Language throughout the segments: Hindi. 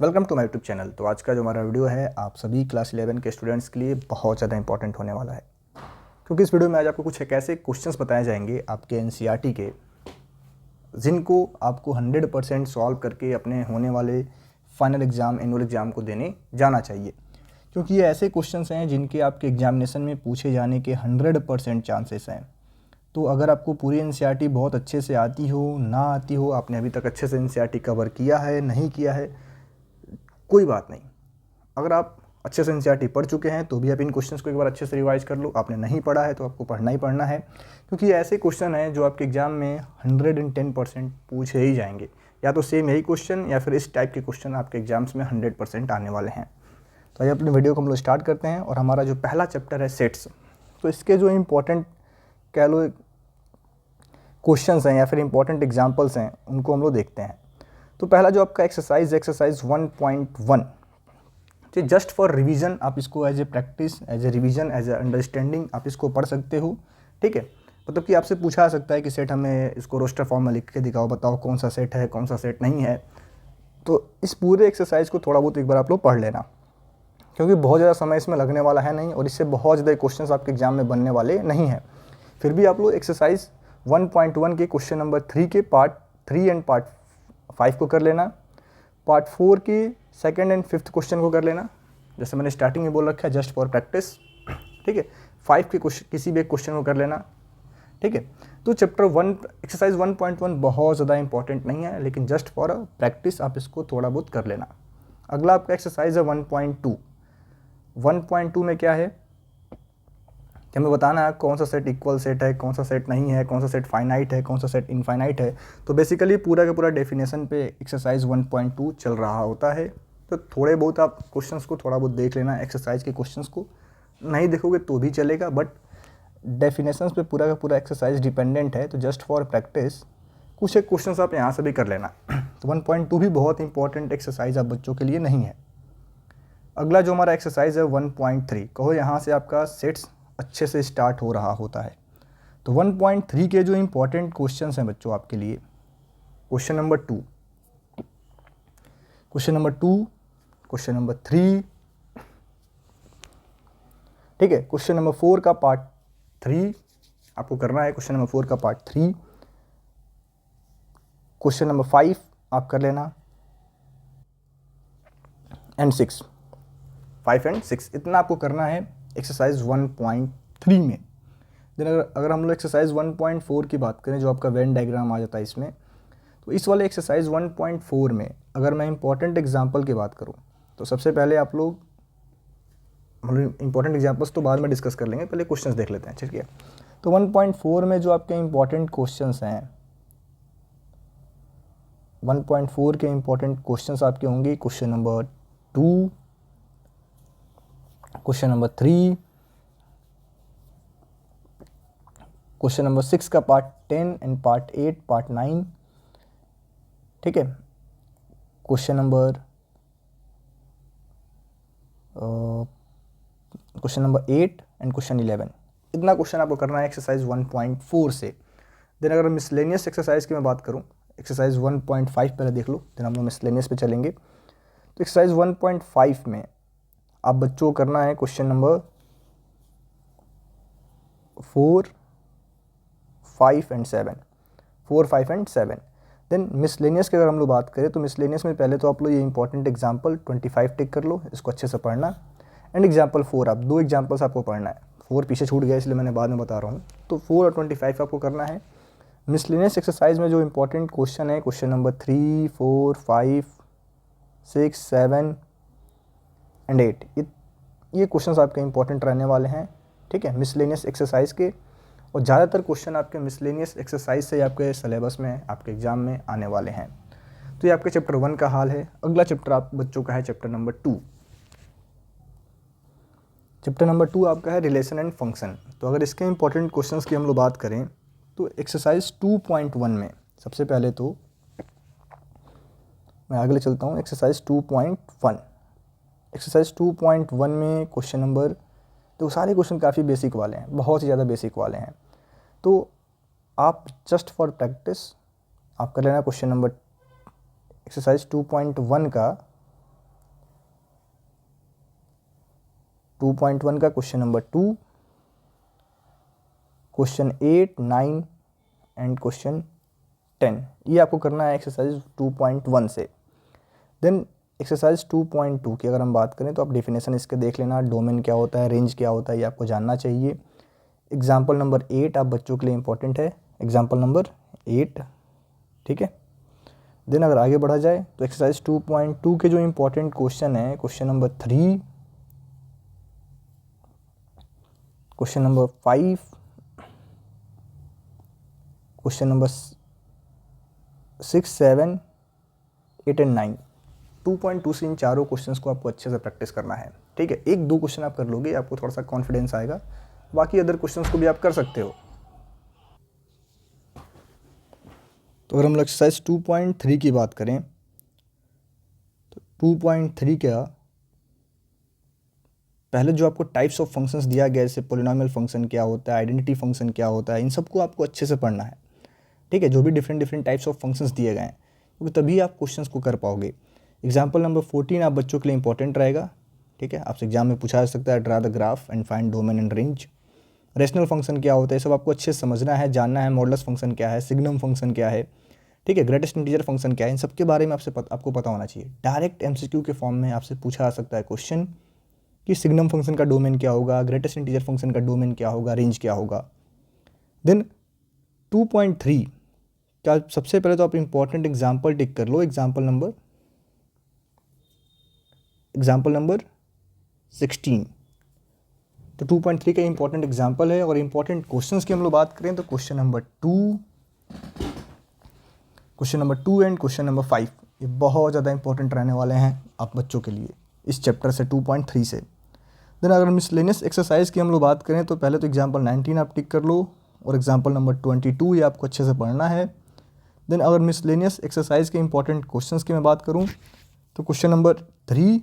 Welcome to my YouTube channel. तो आज का जो हमारा वीडियो है आप सभी क्लास 11 के स्टूडेंट्स के लिए बहुत ज़्यादा इंपॉर्टेंट होने वाला है, क्योंकि इस वीडियो में आज आपको कुछ एक ऐसे क्वेश्चंस बताए जाएंगे आपके एनसीईआरटी के, जिनको आपको 100% सॉल्व करके अपने होने वाले फाइनल एग्ज़ाम एनुअल एग्ज़ाम को देने जाना चाहिए। क्योंकि ये ऐसे क्वेश्चंस हैं जिनके आपके एग्जामिनेशन में पूछे जाने के 100% चांसेस हैं। तो अगर आपको पूरी एनसीईआरटी बहुत अच्छे से आती हो ना आती हो, आपने अभी तक अच्छे से एनसीईआरटी कवर किया है नहीं किया है, कोई बात नहीं। अगर आप अच्छे से एनसीईआरटी पढ़ चुके हैं तो भी आप इन क्वेश्चंस को एक बार अच्छे से रिवाइज कर लो। आपने नहीं पढ़ा है तो आपको पढ़ना ही पढ़ना है, क्योंकि ये ऐसे क्वेश्चन हैं जो आपके एग्जाम में 110% पूछे ही जाएंगे। या तो सेम यही क्वेश्चन या फिर इस टाइप के क्वेश्चन आपके एग्जाम्स में 100% आने वाले हैं। तो आइए अपनी वीडियो को हम लोग स्टार्ट करते हैं। और हमारा जो पहला चैप्टर है सेट्स, तो इसके जो इम्पोर्टेंट कह लो क्वेश्चंस हैं या फिर इंपॉर्टेंट एग्जाम्पल्स हैं उनको हम लोग देखते हैं। तो पहला जो आपका एक्सरसाइज 1.1, तो जस्ट फॉर रिवीजन आप इसको as a practice, as a revision, as a understanding आप इसको पढ़ सकते हो। ठीक है, मतलब कि आपसे पूछा सकता है कि सेट हमें इसको रोस्टर फॉर्म में लिख के दिखाओ, बताओ कौन सा सेट है कौन सा सेट नहीं है। तो इस पूरे एक्सरसाइज को थोड़ा बहुत एक बार आप लोग पढ़ लेना, क्योंकि बहुत ज़्यादा समय इसमें लगने वाला है नहीं और इससे बहुत ज़्यादा क्वेश्चन आपके एग्जाम में बनने वाले नहीं हैं। फिर भी आप लोग एक्सरसाइज 1.1 के क्वेश्चन नंबर 3 के पार्ट 3 एंड पार्ट 5 को कर लेना, पार्ट 4 के सेकंड एंड फिफ्थ क्वेश्चन को कर लेना, जैसे मैंने स्टार्टिंग में बोल रखा है जस्ट फॉर प्रैक्टिस। ठीक है, 5 के क्वेश्चन किसी भी एक क्वेश्चन को कर लेना। ठीक है, तो चैप्टर 1 एक्सरसाइज 1.1 बहुत ज़्यादा इंपॉर्टेंट नहीं है, लेकिन जस्ट फॉर प्रैक्टिस आप इसको थोड़ा बहुत कर लेना। अगला आपका एक्सरसाइज है 1.2। 1.2 में क्या है कि हमें बताना है कौन सा सेट इक्वल सेट है, कौन सा सेट नहीं है, कौन सा सेट फाइनाइट है, कौन सा सेट इनफाइनाइट है। तो बेसिकली पूरा का पूरा डेफिनेशन पे एक्सरसाइज 1.2 चल रहा होता है। तो थोड़े बहुत आप क्वेश्चंस को थोड़ा बहुत देख लेना, एक्सरसाइज के क्वेश्चंस को नहीं देखोगे तो भी चलेगा, बट डेफिनेशंस पे पूरा का पूरा एक्सरसाइज डिपेंडेंट है। तो जस्ट फॉर प्रैक्टिस कुछ एक क्वेश्चंस आप यहाँ से भी कर लेना। तो 1.2 भी बहुत इंपॉर्टेंट एक्सरसाइज आप बच्चों के लिए नहीं है। अगला जो हमारा एक्सरसाइज है 1.3, कहो यहाँ से आपका सेट्स अच्छे से स्टार्ट हो रहा होता है। तो 1.3 के जो इंपॉर्टेंट क्वेश्चंस हैं बच्चों आपके लिए, question number 2, question number 2, question number 3, ठीक है, क्वेश्चन नंबर 4 का पार्ट 3 आपको करना है। क्वेश्चन नंबर 4 का पार्ट 3, क्वेश्चन नंबर 5 आप कर लेना, एंड 6, 5 एंड 6 इतना आपको करना है एक्सरसाइज 1.3 में। देन अगर हम लोग एक्सरसाइज 1.4 की बात करें, जो आपका वेन डायग्राम आ जाता है इसमें, तो इस वाले एक्सरसाइज 1.4 में अगर मैं इंपॉर्टेंट एग्जांपल की बात करूं, तो सबसे पहले आप लोग इंपॉर्टेंट एग्जांपल्स तो बाद में डिस्कस कर लेंगे, पहले क्वेश्चंस देख लेते हैं। ठीक है, तो 1.4 में जो आपके इंपॉर्टेंट क्वेश्चंस हैं, 1.4 के इंपॉर्टेंट क्वेश्चंस आपके होंगे question number 2, question number 3, question number 6 का पार्ट 10 एंड पार्ट 8, पार्ट 9। ठीक है, क्वेश्चन नंबर 8 एंड क्वेश्चन 11। इतना क्वेश्चन आपको करना है एक्सरसाइज 1.4 से। देन अगर मिसलेनियस एक्सरसाइज की मैं बात करूं, एक्सरसाइज 1.5 पहले देख लो, देन हम लोग मिसलेनियस पे चलेंगे। तो एक्सरसाइज 1.5 में आप बच्चों को करना है question number 4, 5 and 7, 4, 5 and 7। Then miscellaneous की अगर हम लोग बात करें, तो मिसलेनियस में पहले तो आप लोग ये इंपॉर्टेंट एग्जांपल 25 टिक कर लो, इसको अच्छे से पढ़ना। एंड एग्जांपल 4, आप 2 एग्जांपल्स आपको पढ़ना है। 4 पीछे छूट गया इसलिए मैंने बाद में बता रहा हूँ। तो 4 और 25 आपको करना है। मिसलेनियस एक्सरसाइज में जो इंपॉर्टेंट क्वेश्चन है क्वेश्चन नंबर 3, 4, 5, 6, 7 एंड 8, ये क्वेश्चंस आपके इंपॉर्टेंट रहने वाले हैं। ठीक है, मिसलेनियस एक्सरसाइज के, और ज़्यादातर क्वेश्चन आपके मिसलेनियस एक्सरसाइज से आपके सिलेबस में आपके एग्जाम में आने वाले हैं। तो ये आपके चैप्टर 1 का हाल है। अगला चैप्टर आप बच्चों का है चैप्टर नंबर 2। चैप्टर नंबर 2 आपका है रिलेशन एंड फंक्शन। तो अगर इसके इंपॉर्टेंट क्वेश्चंस की हम लोग बात करें, तो एक्सरसाइज 2.1 में सबसे पहले तो मैं आगे चलता हूँ। एक्सरसाइज 2.1, एक्सरसाइज 2.1 में क्वेश्चन नंबर, तो सारे क्वेश्चन काफ़ी बेसिक वाले हैं, बहुत ही ज़्यादा बेसिक वाले हैं। तो आप जस्ट फॉर प्रैक्टिस आप कर लेना क्वेश्चन नंबर एक्सरसाइज 2.1 का 2.1 का question number 2, question 8, 9 and question 10, ये आपको करना है एक्सरसाइज 2.1 से। देन एक्सरसाइज 2.2 की अगर हम बात करें तो आप डेफिनेशन इसके देख लेना, डोमेन क्या होता है, रेंज क्या होता है, ये आपको जानना चाहिए। एग्जाम्पल नंबर 8 आप बच्चों के लिए इंपॉर्टेंट है, एग्जाम्पल नंबर 8, ठीक है। देन अगर आगे बढ़ा जाए तो एक्सरसाइज 2.2 के जो इंपॉर्टेंट क्वेश्चन है, question number 3, question number 5, question number 6, 7, 8 and 9, 2.2 से इन चारों क्वेश्चंस को आपको अच्छे से प्रैक्टिस करना है, ठीक है। 1-2 क्वेश्चन आप कर लोगे, आपको थोड़ा सा कॉन्फिडेंस आएगा, बाकी अदर क्वेश्चंस को भी आप कर सकते हो। तो अगर हम एक्सरसाइज 2.3 की बात करें तो 2.3 का पहले जो आपको टाइप्स ऑफ फंक्शंस दिया गया, जैसे पोलिनोमियल फंक्शन क्या होता है, आइडेंटिटी फंक्शन क्या होता है, इन सबको आपको अच्छे से पढ़ना है, ठीक है। जो भी डिफरेंट टाइप्स ऑफ फंक्शंस दिए गए हैं, क्योंकि तभी आप क्वेश्चंस को कर पाओगे। एग्जाम्पल नंबर 14 आप बच्चों के लिए इंपॉर्टेंट रहेगा, ठीक है। आपसे एग्जाम में पूछा जा सकता है, draw the graph and find domain and range. Rational function क्या होता है, सब आपको अच्छे से समझना है, जानना है। मॉडुलस फंक्शन क्या है, सिग्नम फंक्शन क्या है, ठीक है। ग्रेटेस्ट इंटीजर फंक्शन क्या है, इन सब के बारे में आपको पता होना चाहिए। डायरेक्ट MCQ के फॉर्म में आपसे पूछा जा सकता है क्वेश्चन कि सिग्नम फंक्शन का डोमेन क्या होगा, ग्रेटेस्ट इंटीजर फंक्शन का डोमेन क्या होगा, रेंज क्या होगा। देन 2.3 का सबसे पहले तो आप इंपॉर्टेंट एग्जाम्पल टिक कर लो, एग्जाम्पल नंबर 16। तो 2.3 का इंपॉर्टेंट एग्जाम्पल है। और इंपॉर्टेंट क्वेश्चंस की हम लोग बात करें तो question number 2 and question number 5 ये बहुत ज़्यादा इंपॉर्टेंट रहने वाले हैं आप बच्चों के लिए इस चैप्टर से, 2.3 से। देन अगर मिसलेनियस एक्सरसाइज की हम लोग बात करें तो पहले तो एग्जाम्पल 19 आप टिक कर लो, और एग्जाम्पल नंबर 22 ये आपको अच्छे से पढ़ना है। देन अगर मिसलेनियस एक्सरसाइज के इंपॉर्टेंट क्वेश्चंस की मैं बात करूं तो क्वेश्चन नंबर 3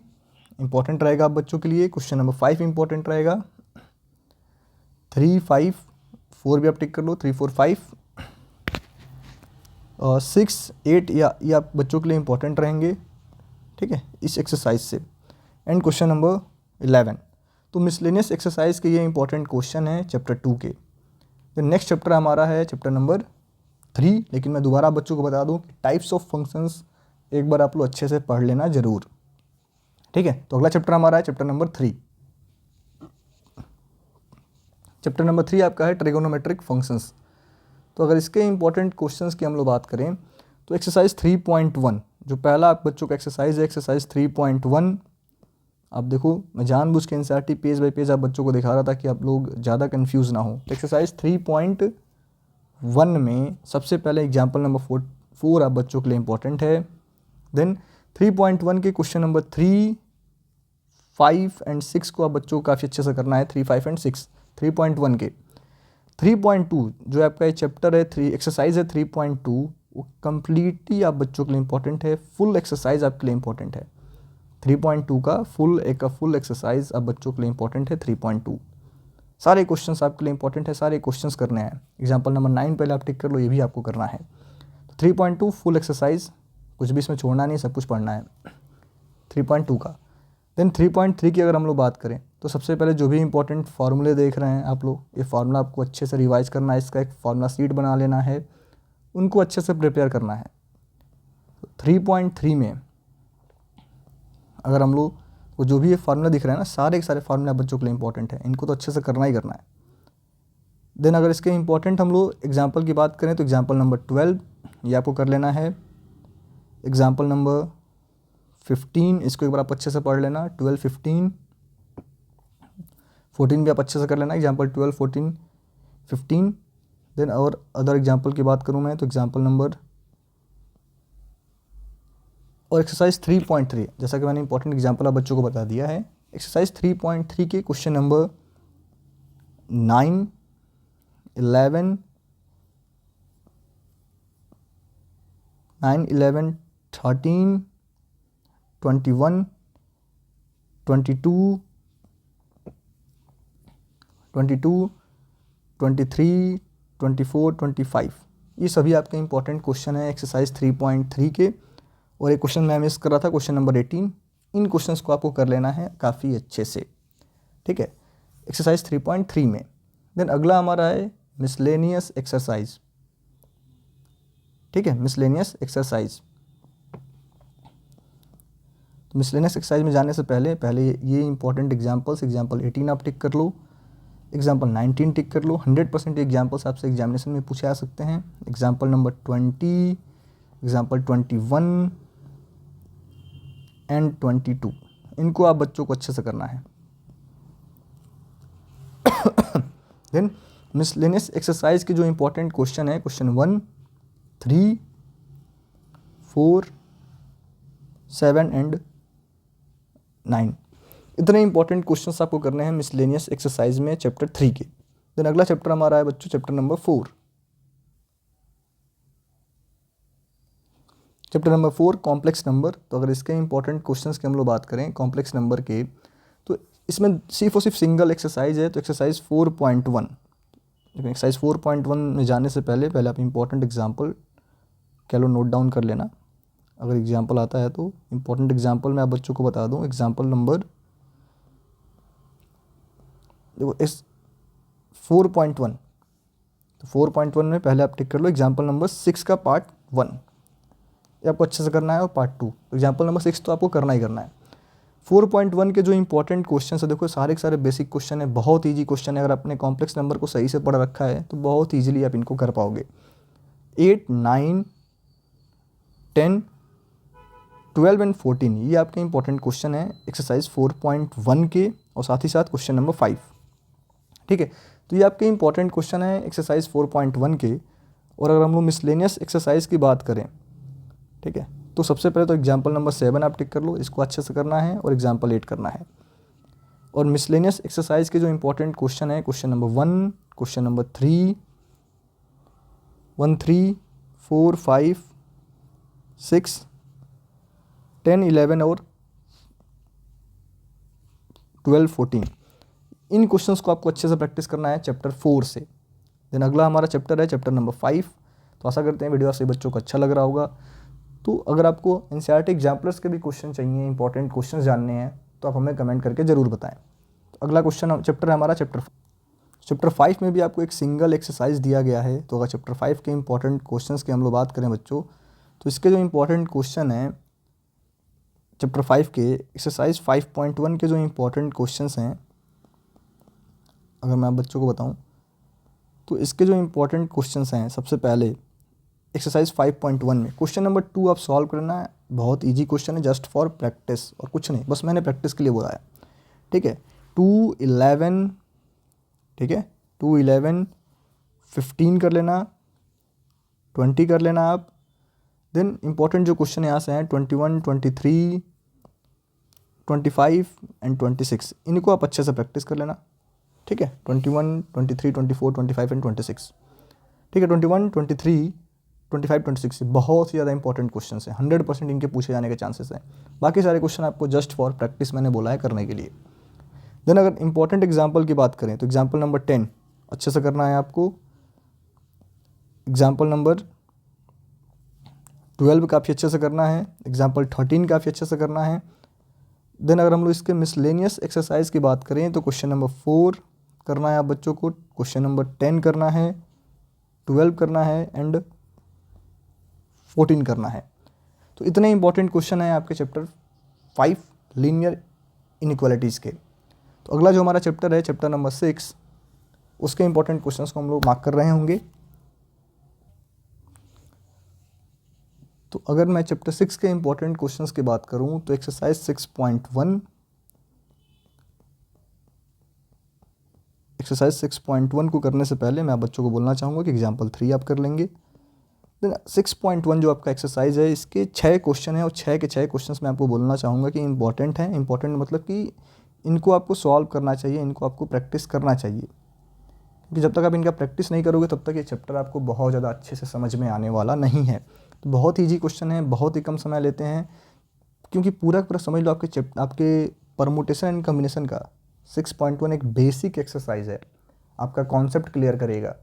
इंपॉर्टेंट रहेगा आप बच्चों के लिए, क्वेश्चन नंबर 5 इंपॉर्टेंट रहेगा, 3, 5, 4 भी आप टिक कर लो, 3, 4, 5, 6, 8 ये आप बच्चों के लिए इंपॉर्टेंट रहेंगे, ठीक है, इस एक्सरसाइज से। And question number 11। तो मिसलेनियस एक्सरसाइज के ये इंपॉर्टेंट क्वेश्चन है चैप्टर 2 के। तो नेक्स्ट चैप्टर हमारा है चैप्टर नंबर 3, लेकिन मैं दोबारा बच्चों को बता दूं कि टाइप्स ऑफ फंक्शंस एक बार आप लोग अच्छे से पढ़ लेना जरूर, ठीक है। तो अगला चैप्टर हमारा है चैप्टर नंबर 3। चैप्टर नंबर 3 आपका है ट्रिगोनोमेट्रिक फंक्शंस। तो अगर इसके इंपॉर्टेंट क्वेश्चंस की हम लोग बात करें तो एक्सरसाइज 3.1 जो पहला आप बच्चों का एक्सरसाइज है, एक्सरसाइज 3.1। आप देखो मैं जानबूझ के NCERT पेज बाय पेज आप बच्चों को दिखा रहा था कि आप लोग ज़्यादा कंफ्यूज ना हो। तो एक्सरसाइज 3.1 में सबसे पहले एग्जाम्पल नंबर 4 आप बच्चों के लिए इंपॉर्टेंट है। देन 3.1 के क्वेश्चन नंबर 3, 5 एंड 6 को आप बच्चों को काफ़ी अच्छे से करना है, 3, 5 एंड 6 3.1 के। 3.2 जो आपका ये चैप्टर है, एक्सरसाइज है 3.2, वो कम्प्लीटली आप बच्चों के लिए इंपॉर्टेंट है, फुल एक्सरसाइज आपके लिए इंपॉर्टेंट है। 3.2 का फुल एक्सरसाइज आप बच्चों के लिए इंपॉर्टेंट है 3.2। सारे क्वेश्चंस आपके लिए इंपॉर्टेंट है, सारे क्वेश्चंस करने हैं। एग्जाम्पल नंबर 9 पहले आप टिक कर लो, ये भी आपको करना है। 3.2 फुल एक्सरसाइज, कुछ भी इसमें छोड़ना नहीं, सब कुछ पढ़ना है 3.2 का। देन 3.3 की अगर हम लोग बात करें तो सबसे पहले जो भी इंपॉर्टेंट फार्मूले देख रहे हैं आप लोग, ये फार्मूला आपको अच्छे से रिवाइज करना है, इसका एक फार्मूला शीट बना लेना है, उनको अच्छे से प्रिपेयर करना है। 3.3 में अगर हम लोग वो जो भी ये फार्मूला दिख रहे हैं ना, सारे के सारे फार्मूले बच्चों के लिए इंपॉर्टेंट है, इनको तो अच्छे से करना ही करना है। देन अगर इसके इंपॉर्टेंट हम लोग एग्जाम्पल की बात करें तो एग्जाम्पल नंबर 12 ये आपको कर लेना है। एग्जाम्पल नंबर 15 इसको एक बार आप अच्छे से पढ़ लेना, 12, 15, 14 भी आप अच्छे से कर लेना, एग्जाम्पल 12, 14, 15। देन और अदर एग्जाम्पल की बात करूँ मैं तो एग्जाम्पल नंबर और एक्सरसाइज 3.3 जैसा कि मैंने इंपॉर्टेंट एग्जाम्पल आप बच्चों को बता दिया है। एक्सरसाइज 3.3 के क्वेश्चन नंबर 9, 11, 13, 21, 22, 23, 24, 25 ये सभी आपके इंपॉर्टेंट क्वेश्चन है एक्सरसाइज 3.3 के। और एक क्वेश्चन मैं मिस कर रहा था, क्वेश्चन नंबर 18। इन क्वेश्चंस को आपको कर लेना है काफ़ी अच्छे से, ठीक है, एक्सरसाइज 3.3 में। देन अगला हमारा है मिसलेनियस एक्सरसाइज, ठीक है, मिसलेनियस एक्सरसाइज। तो मिसलेनियस एक्सरसाइज में जाने से पहले ये इंपॉर्टेंट एग्जांपल्स, एग्जांपल 18 आप टिक कर लो, एग्जांपल 19 टिक कर लो। 100% एग्जांपल्स आपसे एग्जामिनेशन में पूछे आ सकते हैं। एग्जांपल नंबर 20, एग्जांपल 21 एंड 22, इनको आप बच्चों को अच्छे से करना है। देन मिसलेनियस एक्सरसाइज के जो इंपॉर्टेंट क्वेश्चन है, क्वेश्चन 1, 3, 4, 7 एंड 9, इतने इंपॉर्टेंट क्वेश्चंस आपको करने हैं मिसलेनियस एक्सरसाइज में चैप्टर 3 के। देन अगला चैप्टर हमारा है बच्चों chapter number 4। Chapter number 4 complex number. तो अगर इसके इंपॉर्टेंट क्वेश्चंस की हम लोग बात करें कॉम्प्लेक्स नंबर के, तो इसमें सिर्फ और सिर्फ सिंगल एक्सरसाइज है। तो एक्सरसाइज 4.1, लेकिन एक्सरसाइज 4.1 में जाने से पहले आप इंपॉर्टेंट एग्जाम्पल कह लो नोट डाउन कर लेना। अगर एग्जाम्पल आता है तो इंपॉर्टेंट एग्जाम्पल मैं आप बच्चों को बता दूं। एग्जाम्पल नंबर देखो इस 4.1, तो 4.1 में पहले आप टिक कर लो एग्जाम्पल नंबर 6 का पार्ट 1, ये आपको अच्छे से करना है, और पार्ट 2 एग्जाम्पल नंबर 6 तो आपको करना ही करना है। 4.1 के जो इंपॉर्टेंट क्वेश्चन है, देखो सारे के सारे बेसिक क्वेश्चन है, बहुत ईजी क्वेश्चन है। अगर आपने कॉम्प्लेक्स नंबर को सही से पढ़ रखा है तो बहुत ईजिली आप इनको कर पाओगे। 8, 9, 10, 12 एंड 14 ये आपके इंपॉर्टेंट क्वेश्चन है एक्सरसाइज 4.1 के, और साथ ही साथ क्वेश्चन नंबर 5, ठीक है। तो ये आपके इंपॉर्टेंट क्वेश्चन है एक्सरसाइज 4.1 के। और अगर हम लोग मिसलेनियस एक्सरसाइज की बात करें, ठीक है, तो सबसे पहले तो एग्जाम्पल नंबर 7 आप टिक कर लो, इसको अच्छे से करना है, और एग्जाम्पल 8 करना है। और मिसलेनियस एक्सरसाइज के जो इंपॉर्टेंट क्वेश्चन है क्वेश्चन नंबर 1, क्वेश्चन नंबर 3, 1, 3, 4, 5, 6, 10, 11 और 12, 14, इन क्वेश्चंस को आपको अच्छे से प्रैक्टिस करना है चैप्टर 4 से। देन अगला हमारा चैप्टर है चैप्टर नंबर 5। तो आशा करते हैं वीडियो आपसे बच्चों को अच्छा लग रहा होगा। तो अगर आपको एनसीईआरटी एग्जाम्पलर्स के भी क्वेश्चन चाहिए, इंपॉर्टेंट क्वेश्चन जानने हैं, तो आप हमें कमेंट करके ज़रूर बताएं। तो अगला क्वेश्चन चैप्टर है हमारा चैप्टर 5 में भी आपको एक सिंगल एक्सरसाइज दिया गया है। तो अगर चैप्टर 5 के इंपॉर्टेंट क्वेश्चंस की हम लोग बात करें बच्चों, तो इसके जो इंपॉर्टेंट क्वेश्चन हैं चैप्टर 5 के एक्सरसाइज 5.1 के जो इंपॉर्टेंट क्वेश्चंस हैं, अगर मैं आप बच्चों को बताऊं, तो इसके जो इंपॉर्टेंट क्वेश्चंस हैं, सबसे पहले एक्सरसाइज 5.1 में क्वेश्चन नंबर 2 आप सॉल्व करना है। बहुत इजी क्वेश्चन है, जस्ट फॉर प्रैक्टिस और कुछ नहीं, बस मैंने प्रैक्टिस के लिए बोला है, ठीक है। 2, 11, ठीक है, 2, 11, 15 कर लेना, 20 कर लेना आप। देन इंपॉर्टेंट जो क्वेश्चन यहाँ से हैं 21, 23, 25 एंड 26, इनको आप अच्छे से प्रैक्टिस कर लेना, ठीक है। 21, 23, 24, 25 एंड 26, ठीक है। 21, 23, 25, 26 बहुत ही ज़्यादा इंपॉर्टेंट क्वेश्चन है, 100% इनके पूछे जाने के चांसेस हैं। बाकी सारे क्वेश्चन आपको जस्ट फॉर प्रैक्टिस मैंने बोला है करने के लिए। देन अगर इंपॉर्टेंट एग्जाम्पल की बात करें तो एग्जाम्पल नंबर 10 अच्छे से करना है आपको। एग्जाम्पल नंबर 12 काफ़ी अच्छे से करना है। एग्जाम्पल 13 काफ़ी अच्छे से करना है। देन अगर हम लोग इसके मिसलेनियस एक्सरसाइज की बात करें तो क्वेश्चन नंबर 4 करना है आप बच्चों को, क्वेश्चन नंबर 10 करना है, 12 करना है एंड 14 करना है। तो इतने इंपॉर्टेंट क्वेश्चन हैं आपके चैप्टर 5 लीनियर इनइक्वालिटीज़ के। तो अगला जो हमारा चैप्टर है चैप्टर नंबर 6, उसके इंपॉर्टेंट क्वेश्चंस को हम लोग मार्क कर रहे होंगे। तो अगर मैं चैप्टर 6 के इंपॉर्टेंट क्वेश्चंस की बात करूं तो एक्सरसाइज 6.1, एक्सरसाइज 6.1 को करने से पहले मैं आप बच्चों को बोलना चाहूँगा कि एग्जाम्पल 3 आप कर लेंगे। देन 6.1 जो आपका एक्सरसाइज है, इसके 6 क्वेश्चन हैं और 6 के 6 क्वेश्चंस मैं आपको बोलना चाहूँगा कि इंपॉर्टेंट हैं। इंपॉर्टेंट मतलब कि इनको आपको सॉल्व करना चाहिए, इनको आपको प्रैक्टिस करना चाहिए, क्योंकि जब तक आप इनका प्रैक्टिस नहीं करोगे तब तक ये चैप्टर आपको बहुत ज़्यादा अच्छे से समझ में आने वाला नहीं है। तो बहुत ईजी क्वेश्चन है, बहुत ही कम समय लेते हैं, क्योंकि पूरा समझ लो आपके परमुटेशन एंड कम्बिनेशन का 6.1 एक बेसिक एक्सरसाइज है। आपका कॉन्सेप्ट क्लियर करेगा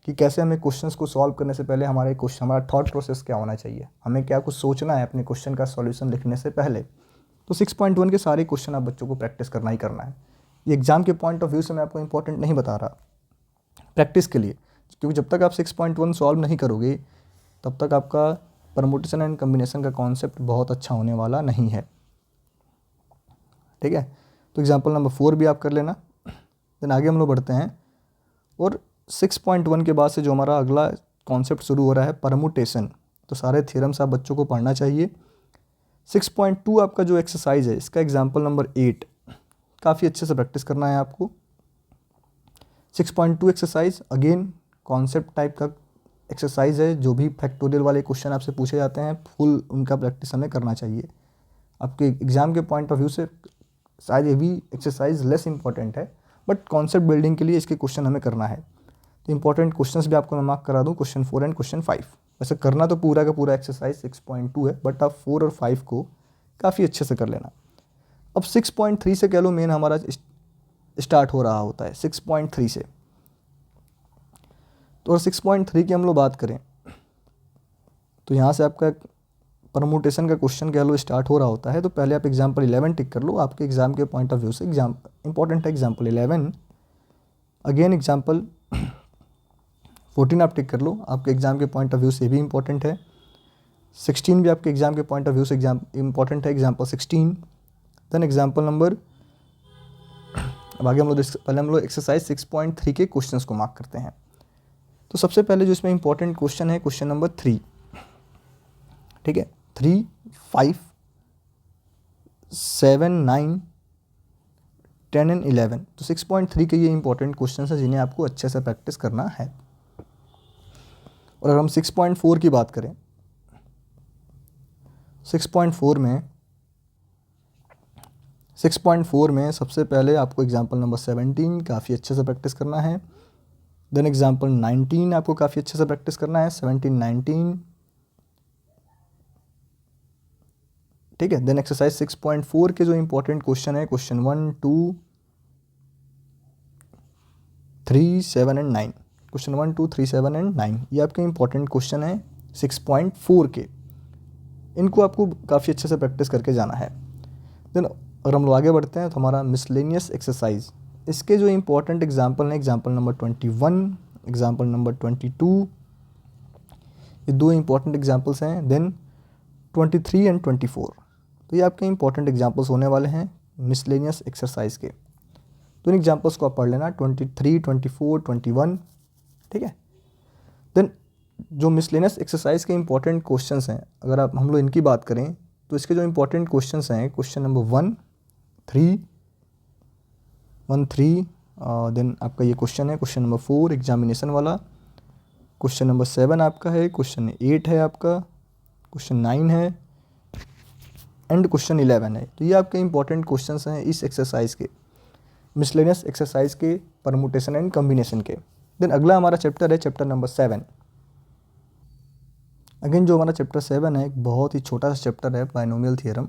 कि कैसे हमें क्वेश्चंस को सॉल्व करने से पहले हमारा थॉट प्रोसेस क्या होना चाहिए, हमें क्या कुछ सोचना है अपने क्वेश्चन का सॉल्यूशन लिखने से पहले। तो 6.1 के सारे क्वेश्चन आप बच्चों को प्रैक्टिस करना ही करना है। ये एग्ज़ाम के पॉइंट ऑफ व्यू से मैं आपको इंपॉर्टेंट नहीं बता रहा, प्रैक्टिस के लिए, क्योंकि जब तक आप 6.1 सॉल्व नहीं करोगे तब तक आपका परमुटेशन एंड कम्बिनेशन का कॉन्सेप्ट बहुत अच्छा होने वाला नहीं है। ठीक है, तो एग्जांपल नंबर 4 भी आप कर लेना। देन आगे हम लोग बढ़ते हैं और 6.1 के बाद से जो हमारा अगला कॉन्सेप्ट शुरू हो रहा है परमुटेशन, तो सारे थ्योरम्स आप बच्चों को पढ़ना चाहिए। 6.2 आपका जो एक्सरसाइज है इसका एग्जांपल नंबर 8 काफ़ी अच्छे से प्रैक्टिस करना है आपको। 6.2 एक्सरसाइज अगेन कॉन्सेप्ट टाइप का एक्सरसाइज है, जो भी फैक्टोरियल वाले क्वेश्चन आपसे पूछे जाते हैं फुल उनका प्रैक्टिस हमें करना चाहिए। आपके एग्ज़ाम के पॉइंट ऑफ व्यू से शायद ये भी एक्सरसाइज लेस इंपॉर्टेंट है, बट कॉन्सेप्ट बिल्डिंग के लिए इसके क्वेश्चन हमें करना है। तो इंपॉर्टेंट क्वेश्चंस भी आपको मैं मार्क करा दूँ, क्वेश्चन 4 एंड क्वेश्चन 5। वैसे करना तो पूरा का पूरा एक्सरसाइज 6.2 है, बट आप 4 और 5 को काफ़ी अच्छे से कर लेना। अब 6.3 से कह लो मेन हमारा स्टार्ट हो रहा होता है 6.3 से। तो अगर 6.3 की हम लोग बात करें तो यहाँ से आपका परमुटेशन का क्वेश्चन कह लो स्टार्ट हो रहा होता है। तो पहले आप एग्जाम्पल 11 टिक कर लो, आपके एग्जाम के पॉइंट ऑफ व्यू से एग्जाम इंपॉर्टेंट है एग्जाम्पल 11। अगेन एग्जाम्पल 14 आप टिक कर लो, आपके एग्जाम के पॉइंट ऑफ व्यू से भी इंपॉर्टेंट है। 16 भी आपके एग्जाम के पॉइंट ऑफ व्यू से एग्जाम इंपॉर्टेंट है, एग्जाम्पल 16। देन एग्जाम्पल नंबर, अब आगे हम लोग पहले हम लोग एक्सरसाइज 6.3 के क्वेश्चंस को मार्क करते हैं। तो सबसे पहले जो इसमें इंपॉर्टेंट क्वेश्चन है क्वेश्चन नंबर 3। ठीक है, 3, 5, 7, 9, 10 एंड 11। तो 6.3 के ये इंपॉर्टेंट क्वेश्चन है जिन्हें आपको अच्छे से प्रैक्टिस करना है। और अगर हम 6.4 की बात करें, 6.4 में सबसे पहले आपको एग्जाम्पल नंबर 17 काफ़ी अच्छे से प्रैक्टिस करना है। देन एग्जाम्पल 19 आपको काफ़ी अच्छे से प्रैक्टिस करना है, 17, 19। ठीक है, देन एक्सरसाइज 6.4 के जो इंपॉर्टेंट क्वेश्चन है क्वेश्चन 1, 2, 3, 7 एंड 9। क्वेश्चन 1, 2, 3, 7 एंड 9 ये आपके इंपॉर्टेंट क्वेश्चन है 6.4 के। इनको आपको काफ़ी अच्छे से प्रैक्टिस करके जाना है। देन अगर हम लोग आगे बढ़ते हैं तो हमारा मिसलेनियस एक्सरसाइज, इसके जो इंपॉर्टेंट एग्जाम्पल हैं एग्जाम्पल नंबर 21, एग्जाम्पल नंबर 22, ये दो इंपॉर्टेंट एग्जाम्पल्स हैं। देन 23 एंड 24, तो ये आपके इंपॉर्टेंट एग्जाम्पल्स होने वाले हैं मिसलेनियस एक्सरसाइज के। तो इन एग्जाम्पल्स को आप पढ़ लेना 23, 24, 21। ठीक है, देन जो मिसलेनियस एक्सरसाइज के इंपॉर्टेंट क्वेश्चंस हैं अगर आप हम लोग इनकी बात करें तो इसके जो इंपॉर्टेंट क्वेश्चंस हैं क्वेश्चन नंबर 1, 3, देन आपका ये क्वेश्चन है क्वेश्चन नंबर 4 एग्जामिनेशन वाला, क्वेश्चन नंबर 7 आपका है, क्वेश्चन 8 है आपका, क्वेश्चन 9 है एंड क्वेश्चन 11 है। तो ये आपके इंपॉर्टेंट क्वेश्चंस हैं इस एक्सरसाइज के, मिसलेनियस एक्सरसाइज के परमुटेशन एंड कम्बिनेशन के। देन अगला हमारा चैप्टर है चैप्टर नंबर 7। अगेन जो हमारा चैप्टर 7 है एक बहुत ही छोटा सा चैप्टर है बाइनोमियल थ्योरम।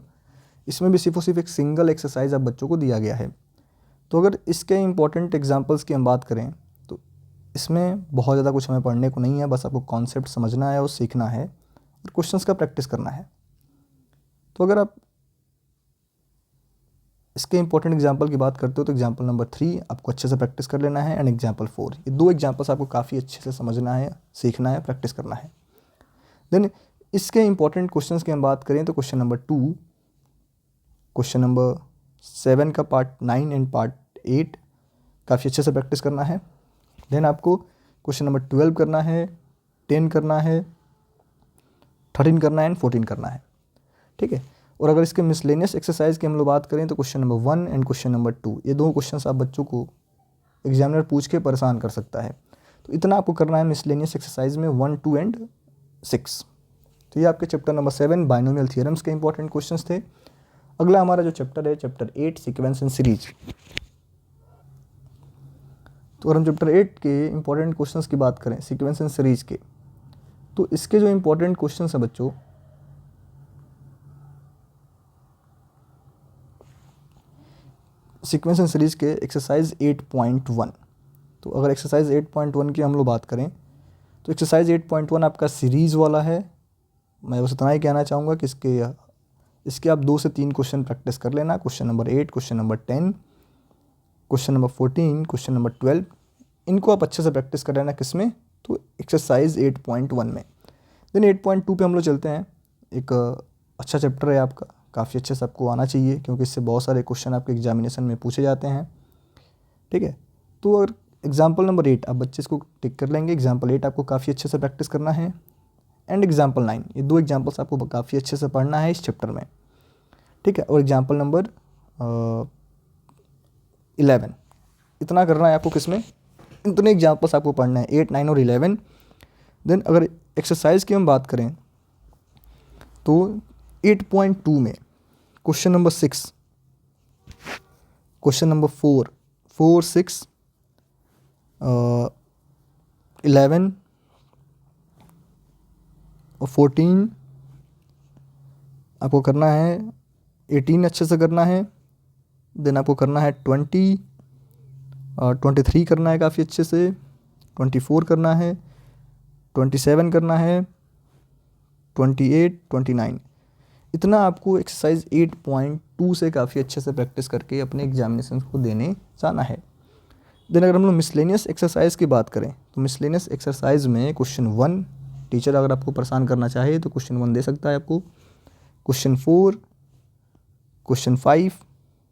इसमें भी सिर्फ और सिर्फ एक सिंगल एक्सरसाइज आप बच्चों को दिया गया है। तो अगर इसके इंपॉर्टेंट एग्जांपल्स की हम बात करें तो इसमें बहुत ज़्यादा कुछ हमें पढ़ने को नहीं है, बस आपको कॉन्सेप्ट समझना है और सीखना है और क्वेश्चंस का प्रैक्टिस करना है। तो अगर आप इसके इंपॉर्टेंट एग्जांपल की बात करते हो तो एग्जांपल नंबर 3 आपको अच्छे से प्रैक्टिस कर लेना है एंड एग्जांपल 4, ये दो एग्जांपल्स आपको काफ़ी अच्छे से समझना है, सीखना है, प्रैक्टिस करना है। देन इसके इंपॉर्टेंट क्वेश्चंस की हम बात करें तो क्वेश्चन नंबर 2, क्वेश्चन नंबर 7 का पार्ट 9 एंड पार्ट 8 काफ़ी अच्छे से प्रैक्टिस करना है। देन आपको क्वेश्चन नंबर 12 करना है, 10 करना है, 13 करना है एंड 14 करना है। ठीक है, और अगर इसके मिसलेनियस एक्सरसाइज की हम लोग बात करें तो question number 1 and question number 2 ये दो क्वेश्चंस आप बच्चों को एग्जामिनर पूछ के परेशान कर सकता है। तो इतना आपको करना है मिसलेनियस एक्सरसाइज में 1, 2 एंड 6। तो ये आपके चैप्टर नंबर 7 बाइनोमियल थ्योरम्स के इंपॉर्टेंट क्वेश्चंस थे। अगला हमारा जो चैप्टर है चैप्टर 8 सीक्वेंस एंड सीरीज। तो अगर हम चैप्टर 8 के इंपॉर्टेंट क्वेश्चंस की बात करें सीक्वेंस एंड सीरीज के, तो इसके जो इंपॉर्टेंट क्वेश्चंस हैं बच्चों सीक्वेंस एंड सीरीज के एक्सरसाइज 8.1। तो अगर एक्सरसाइज 8.1 की हम लोग बात करें तो एक्सरसाइज 8.1 आपका सीरीज़ वाला है। मैं बस इतना ही कहना चाहूँगा कि इसके आप 2 से 3 क्वेश्चन प्रैक्टिस कर लेना, question number 8, question number 10 question number 14, question number 12, इनको आप अच्छे से प्रैक्टिस कर लेना किसमें, तो एक्सरसाइज 8.1 में। देन 8.2 पे हम लोग चलते हैं। एक अच्छा चैप्टर है आपका, काफ़ी अच्छे से आपको आना चाहिए क्योंकि इससे बहुत सारे क्वेश्चन आपके एग्जामिनेशन में पूछे जाते हैं। ठीक है, तो अगर एग्जाम्पल नंबर 8 आप बच्चे इसको टिक कर लेंगे, एग्जाम्पल 8 आपको काफ़ी अच्छे से प्रैक्टिस करना है, एंड एग्जाम्पल 9, ये 2 एग्जाम्पल्स आपको काफ़ी अच्छे से पढ़ना है इस चैप्टर में। ठीक है, और एग्जाम्पल नंबर 11, इतना करना है आपको किसमें, इतने एग्जाम्पल्स आपको पढ़ना है, 8, 9 और 11। देन अगर एक्सरसाइज की हम बात करें तो 8.2 में क्वेश्चन नंबर 6, क्वेश्चन नंबर 4, 4, 6, 11 और 14 आपको करना है, 18 अच्छे से करना है। देन आपको करना है 20 और 23 करना है काफ़ी अच्छे से, 24 करना है, 27 करना है, 28, 29, इतना आपको एक्सरसाइज 8.2 से काफ़ी अच्छे से प्रैक्टिस करके अपने एग्जामिनेशन को देने जाना है। देन अगर हम लोग मिसलेनियस एक्सरसाइज की बात करें तो मिसलेनियस एक्सरसाइज में क्वेश्चन 1, टीचर अगर आपको परेशान करना चाहे तो क्वेश्चन 1 दे सकता है आपको, क्वेश्चन 4, क्वेश्चन 5,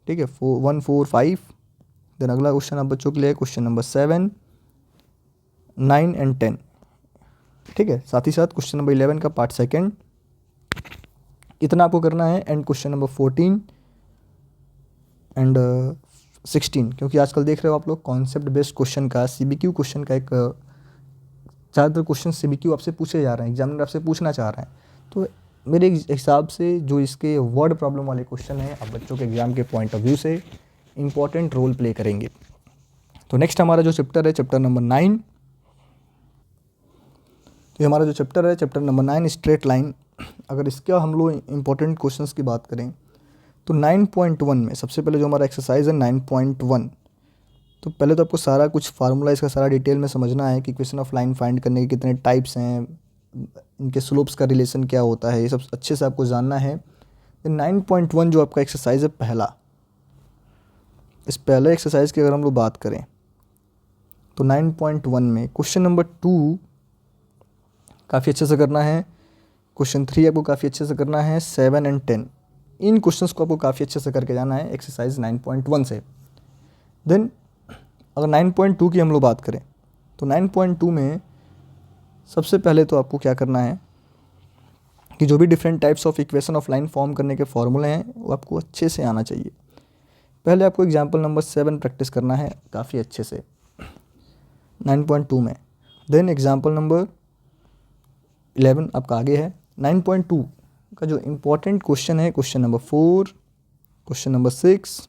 ठीक है, 1, 4, 5। देन अगला क्वेश्चन आप बच्चों के लिए क्वेश्चन नंबर 7, 9 एंड 10। ठीक है, साथ ही साथ क्वेश्चन नंबर 11 का पार्ट सेकंड, इतना आपको करना है, एंड क्वेश्चन नंबर 14 एंड 16, क्योंकि आजकल देख रहे हो आप लोग कॉन्सेप्ट बेस्ड क्वेश्चन का, सीबीक्यू क्वेश्चन का एक ज़्यादातर क्वेश्चन सीबीक्यू आपसे पूछे जा रहे हैं, एग्जामिनर आपसे पूछना चाह रहे हैं। तो मेरे हिसाब से जो इसके वर्ड प्रॉब्लम वाले क्वेश्चन हैं आप बच्चों के एग्जाम के पॉइंट ऑफ व्यू से इम्पॉर्टेंट रोल प्ले करेंगे। तो नेक्स्ट हमारा जो चैप्टर है चैप्टर नंबर 9, तो हमारा जो चैप्टर है चैप्टर नंबर 9 स्ट्रेट लाइन। अगर इसका हम लोग इम्पोर्टेंट क्वेश्चंस की बात करें तो 9.1 में सबसे पहले जो हमारा एक्सरसाइज है 9.1, तो पहले तो आपको सारा कुछ फार्मूला इसका सारा डिटेल में समझना है कि इक्वेशन ऑफ लाइन फाइंड करने के कितने टाइप्स हैं, इनके स्लोप्स का रिलेशन क्या होता है, ये सब अच्छे से आपको जानना है। 9.1 जो आपका एक्सरसाइज है पहला, इस पहले एक्सरसाइज की अगर हम लोग बात करें तो 9.1 में क्वेश्चन नंबर 2 काफ़ी अच्छे से करना है, क्वेश्चन 3 आपको काफ़ी अच्छे से करना है, 7 एंड 10, इन क्वेश्चंस को आपको काफ़ी अच्छे से करके जाना है एक्सरसाइज 9.1 से। देन अगर 9.2 की हम लोग बात करें तो 9.2 में सबसे पहले तो आपको क्या करना है कि जो भी different types of equation of line form करने के फॉर्मूले हैं वो आपको अच्छे से आना चाहिए। पहले आपको एग्जाम्पल नंबर 7 प्रैक्टिस करना है काफ़ी अच्छे से 9.2 में। देन एग्जाम्पल नंबर 11 आपका आगे है। 9.2 का जो इम्पोर्टेंट क्वेश्चन है question number 4, question number 6,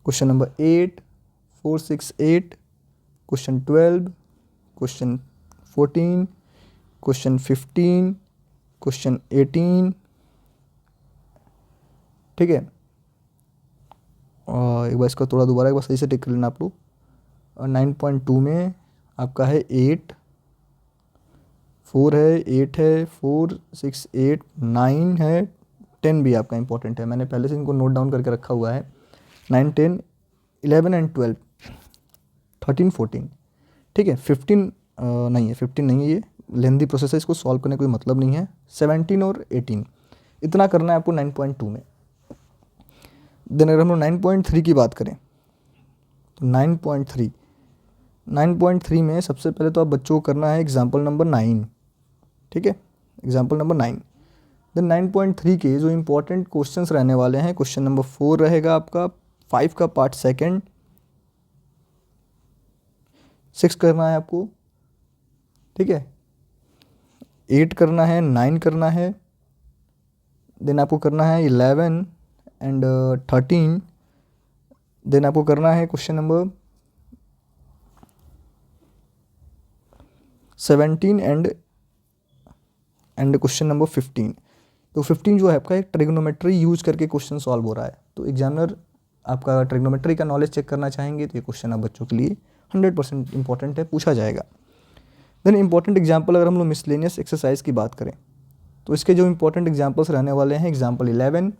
question number 8, 4, 6, 8, question 12, question 14, question 15, question 18। ठीक है, और एक बार इसका थोड़ा दोबारा एक बार सही से टिक कर लेना आप लोग। और 9.2 में आपका है 8, 4 है, 8 है, 4, 6, 8, 9 है, 10 भी आपका इंपॉर्टेंट है, मैंने पहले से इनको नोट डाउन करके रखा हुआ है। 9, 10, 11 एंड 12, 13, 14। ठीक है, 15 नहीं है, 15 नहीं है, ये लेंदी प्रोसेस है, इसको सॉल्व करने का कोई मतलब नहीं है। 17 और 18, इतना करना है आपको 9.2 में। देन अगर हम लोग 9.3 की बात करें तो 9.3 में सबसे पहले तो आप बच्चों को करना है एग्जाम्पल नंबर 9। ठीक है, एग्जाम्पल नंबर 9। देन 9.3 के जो इम्पोर्टेंट क्वेश्चंस रहने वाले हैं, क्वेश्चन नंबर 4 रहेगा आपका, 5 का पार्ट सेकंड, 6 करना है आपको, ठीक है, 8 करना है, 9 करना है, देन आपको करना है 11 एंड 13, देन आपको करना है question number 17 and question number 15। तो 15 जो है आपका एक ट्रिग्नोमेट्री यूज करके क्वेश्चन सॉल्व हो रहा है, तो एग्जामिनर आपका ट्रिग्नोमेट्री का नॉलेज चेक करना चाहेंगे तो ये क्वेश्चन आप बच्चों के लिए 100% इंपॉर्टेंट है, पूछा जाएगा। देन इंपॉर्टेंट एग्जाम्पल अगर हम लोग मिसलेनियस एक्सरसाइज की बात करें तो इसके जो इंपॉर्टेंट एग्जाम्पल्स रहने वाले हैं, एग्जाम्पल 11,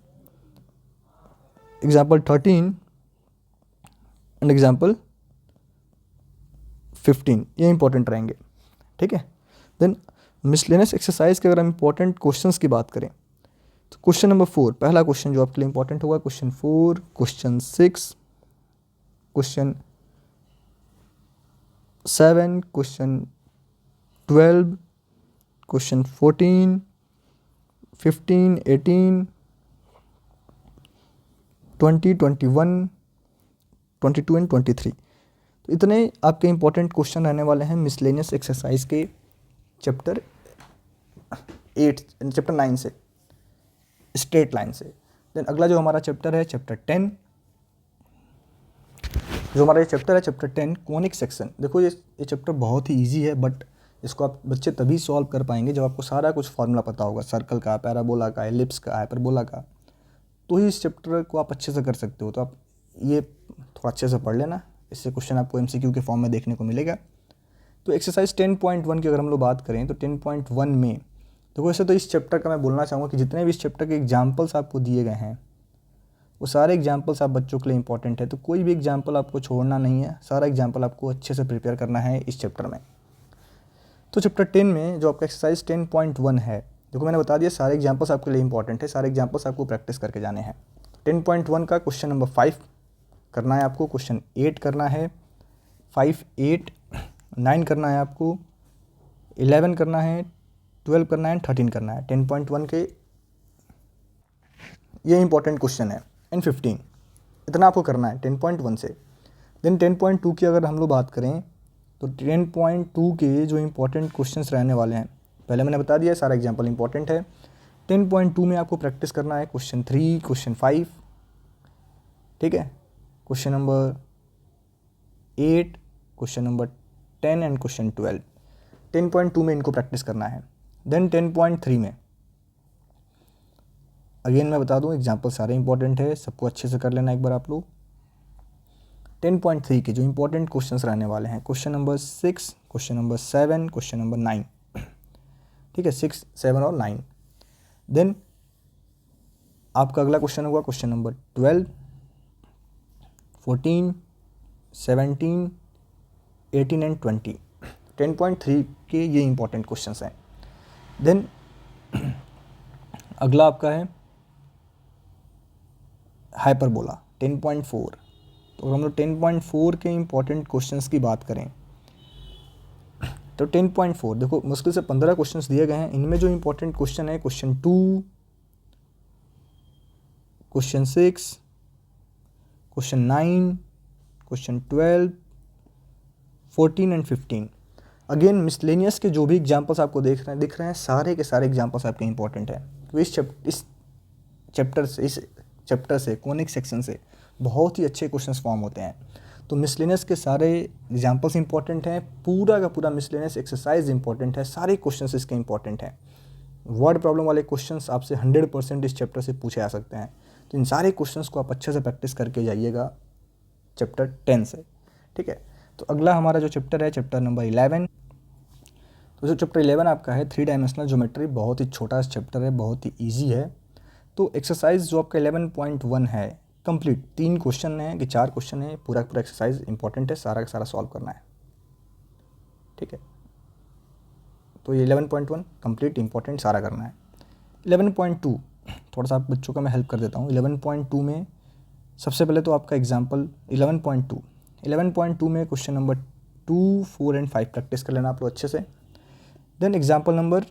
एग्जाम्पल 13, एंड एग्जाम्पल 15, ये इंपॉर्टेंट रहेंगे, ठीक है। देन मिसलेनियस एक्सरसाइज के अगर हम इंपॉर्टेंट क्वेश्चंस की बात करें तो क्वेश्चन नंबर 4, पहला क्वेश्चन जो आपके लिए इंपॉर्टेंट होगा, question 4, question 6, question 7, question 12, question 14, 15, 18, 20, 21, 22 and 23। तो इतने आपके इंपॉर्टेंट क्वेश्चन रहने वाले हैं मिसलेनियस एक्सरसाइज के चैप्टर 9 से, स्ट्रेट लाइन से। देन अगला जो हमारा चैप्टर है चैप्टर 10, जो हमारा ये चैप्टर है चैप्टर 10 कॉनिक सेक्शन। देखो ये चैप्टर बहुत ही इजी है, बट इसको आप बच्चे तभी सॉल्व कर पाएंगे जब आपको सारा कुछ फार्मूला पता होगा, सर्कल का, पैराबोला का, एलिप्स का, हाइपरबोला का, तो ही इस चैप्टर को आप अच्छे से कर सकते हो। तो आप ये थोड़ा अच्छे से पढ़ लेना, इससे क्वेश्चन आपको एमसीक्यू के फॉर्म में देखने को मिलेगा। तो एक्सरसाइज 10.1 की अगर हम लोग बात करें तो 10.1 में देखो, वैसे तो इस चैप्टर का मैं बोलना चाहूँगा कि जितने भी इस चैप्टर के एग्जाम्पल्स आपको दिए गए हैं वो सारे एग्जाम्पल्स आप बच्चों के लिए इंपॉर्टेंट है। तो कोई भी एग्जाम्पल आपको छोड़ना नहीं है, सारा एग्जाम्पल आपको अच्छे से प्रिपेयर करना है इस चैप्टर में। तो चैप्टर 10 में जो आपका एक्सरसाइज 10.1 है, देखो मैंने बता दिया सारे एग्जाम्पल्स आपके लिए इंपॉर्टेंट है, सारे एग्जाम्पल्स आपको प्रैक्टिस करके जाने हैं। 10.1 का क्वेश्चन नंबर 5 करना है आपको, क्वेश्चन 8 करना है, 5, 8, 9 करना है आपको, 11 करना है, 12 करना है, 13 करना है। 10.1 के ये इंपॉर्टेंट क्वेश्चन है। एंड 15 इतना आपको करना है 10.1 से। देन 10.2 की अगर हम लोग बात करें तो 10.2 के जो इंपॉर्टेंट क्वेश्चंस रहने वाले हैं, पहले मैंने बता दिया सारा एग्जांपल इंपॉर्टेंट है। 10.2 में आपको प्रैक्टिस करना है क्वेश्चन 3, क्वेश्चन 5, ठीक है, question number 8, question number 10 and question 12। 10.2 में इनको प्रैक्टिस करना है। देन 10.3 में अगेन मैं बता दूं एग्जाम्पल सारे इंपॉर्टेंट है, सबको अच्छे से कर लेना एक बार आप लोग। 10.3 के जो इंपॉर्टेंट क्वेश्चंस रहने वाले हैं, question number 6, question number 7, question number 9, ठीक है, 6, 7 और 9। देन आपका अगला क्वेश्चन होगा क्वेश्चन नंबर 12, 14, 17, 18 एंड 20। 10.3 के ये इंपॉर्टेंट क्वेश्चंस हैं। देन अगला आपका है हाइपरबोला 10.4। तो अगर हम लोग 10.4 के इंपॉर्टेंट क्वेश्चंस की बात करें तो 10.4 देखो मुश्किल से 15 क्वेश्चंस दिए गए हैं। इनमें जो इंपॉर्टेंट क्वेश्चन है question 2, question 6, question 9, question 12, 14 and 15। Again miscellaneous के जो भी एग्जाम्पल्स आपको दिख रहे हैं सारे के सारे एग्जाम्पल्स आपके इंपॉर्टेंट हैं। तो इस चैप्टर से कॉनिक सेक्शन से बहुत ही अच्छे क्वेश्चंस फॉर्म होते हैं। तो मिसलेनियस के सारे एग्जाम्पल्स इंपॉर्टेंट हैं, पूरा का पूरा मिसलेनियस एक्सरसाइज इंपॉर्टेंट है, सारे क्वेश्चंस इसके इंपॉर्टेंट हैं। वर्ड प्रॉब्लम वाले क्वेश्चंस आपसे 100% इस चैप्टर से पूछे आ सकते हैं। तो इन सारे क्वेश्चंस को आप अच्छे से प्रैक्टिस करके जाइएगा चैप्टर 10 से, ठीक है। तो अगला हमारा जो चैप्टर है चैप्टर नंबर 11। तो जो चैप्टर 11 आपका है 3 डायमेंशनल ज्योमेट्री, बहुत ही छोटा चैप्टर है, बहुत ही ईजी है। तो एक्सरसाइज जो आपका 11.1 है कंप्लीट 3 क्वेश्चन है कि 4 क्वेश्चन है, पूरा पूरा एक्सरसाइज इंपॉर्टेंट है, सारा का सारा सॉल्व करना है, ठीक है। तो ये 11.1 कंप्लीट इंपॉर्टेंट सारा करना है। 11.2 थोड़ा सा आप बच्चों का मैं हेल्प कर देता हूँ। 11.2 में सबसे पहले तो आपका एग्जाम्पल 11.2 में क्वेश्चन नंबर 2, 4 एंड 5 प्रैक्टिस कर लेना आप लोग अच्छे से। देन एग्जाम्पल नंबर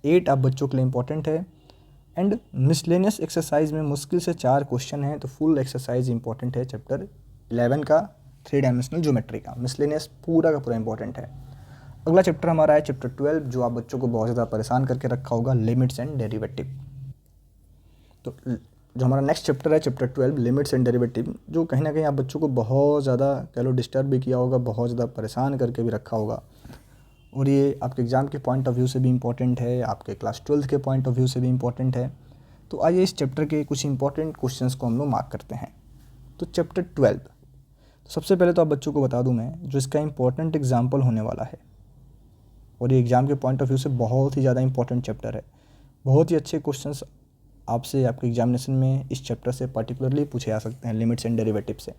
8 आप बच्चों के लिए इंपॉर्टेंट है। एंड मिसलेनियस एक्सरसाइज में मुश्किल से 4 क्वेश्चन हैं, तो फुल एक्सरसाइज इंपॉर्टेंट है चैप्टर 11 का 3 डायमेंशनल ज्योमेट्री का। मिसलेनियस पूरा का पूरा इंपॉर्टेंट है। अगला चैप्टर हमारा है चैप्टर 12, जो आप बच्चों को बहुत ज़्यादा परेशान करके रखा होगा, लिमिट्स एंड डेरिवेटिव। तो जो हमारा नेक्स्ट चैप्टर है चैप्टर 12 लिमिट्स एंड डेरिवेटिव, जो कहीं ना कहीं आप बच्चों को बहुत ज़्यादा कह लो डिस्टर्ब भी किया होगा, बहुत ज़्यादा परेशान करके भी रखा होगा, और ये आपके एग्ज़ाम के पॉइंट ऑफ व्यू से भी इंपॉर्टेंट है, आपके क्लास 12 के पॉइंट ऑफ व्यू से भी इंपॉर्टेंट है। तो आइए इस चैप्टर के कुछ इंपॉर्टेंट क्वेश्चंस को हम लोग मार्क करते हैं। तो चैप्टर 12, तो सबसे पहले तो आप बच्चों को बता दूं मैं जो इसका इंपॉर्टेंट एग्जाम्पल होने वाला है, और ये एग्ज़ाम के पॉइंट ऑफ व्यू से बहुत ही ज़्यादा इंपॉर्टेंट चैप्टर है। बहुत ही अच्छे क्वेश्चंस आपसे आपके एग्जामिनेशन में इस चैप्टर से पर्टिकुलरली पूछे आ सकते हैं, लिमिट्स एंड डेरिवेटिव से।